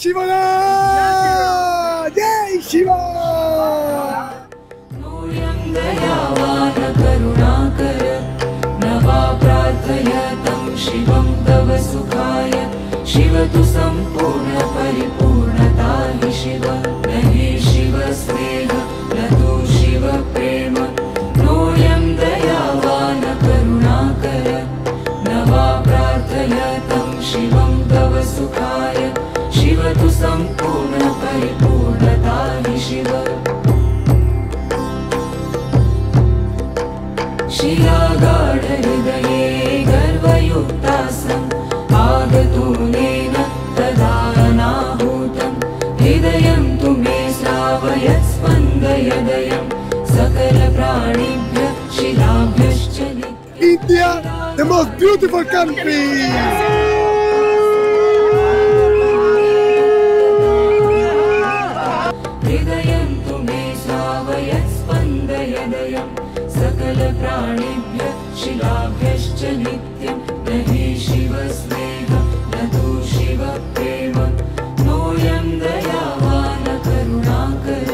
शिवना जय शिवा दयावान करुणाकर नवा प्रार्थयतं शिवं तव सुखाय शिव तु सम्पूर्ण परिपूर्णता हि शिव न हि शिव स्नेह न तु शिव प्रेम नोऽयं दयावान करुणाकर नवा प्रार्थयतं शिवं तव सुखाय शिव तु सम्पूर्ण परिपूर्णता हि शिव शिलागाढहृदये गर्वयुक्तासम् आगतूनेन तदानाहूतं हृदयं तु मे श्रावयत् स्पन्दयदयं सकलप्राणिभ्यः शिलाभ्यश्च India, the most beautiful country. हृदयं तु मे श्रावयत् स्पन्दयदयं सकलप्राणिभ्यः शिलाभ्यश्च नित्यं न हि शिव स्नेह न तु शिव प्रेम नोऽयं दयावान करुणाकर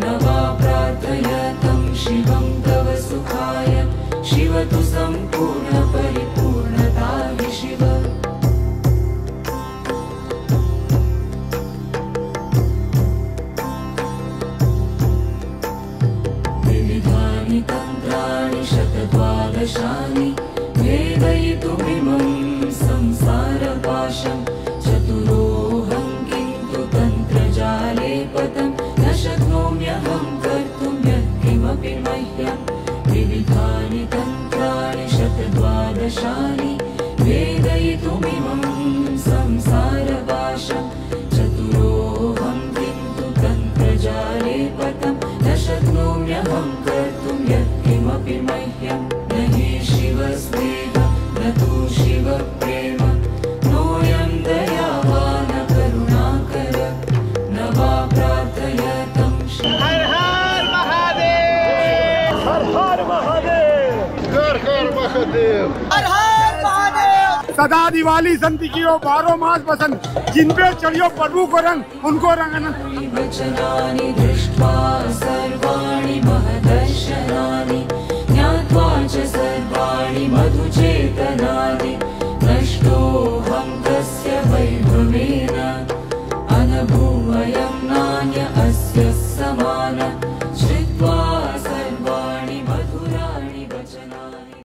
न वा प्रार्थयतं शिवं तव सुखाय शिव तु सम्पूर्ण परिपूर्णता हि शिव विविधानि तन्त्राणि शतद्वादशानि भेदयितुमिमं संसारपाशं चतुरोऽहं किन्तु तन्त्रजाले पतं न शक्नोम्यहं कर्तुं यत्किमपि मह्यं विविधानि तन्त्राणि शतद्वादशानि भेदयितुमिमं संसारपाशं चतुरोऽहं किन्तु तन्त्रजाले पतं न शक्नोम्यहं कर्तुं यत्किमपि मह्यं न हि शिव स्नेह न तु शिव प्रेम नोऽयं दयावान करुणाकर न वा प्रार्थयतं हर हर महादेव हर हर महादेव हर हर महादेव हर हर महादेव सदा दिवाली संतिकियो 12 मास बसंत जिन पे चढ़ियो प्रभु को रंग उनको रंग अनंत वचनानि दृष्ट्वा सर्वाणि महदर्शनानि ज्ञात्वा च सर्वाणि मधुचेतनानि नष्टोऽहं तस्य वैभवेन अनभूवयं नान्य अस्य समान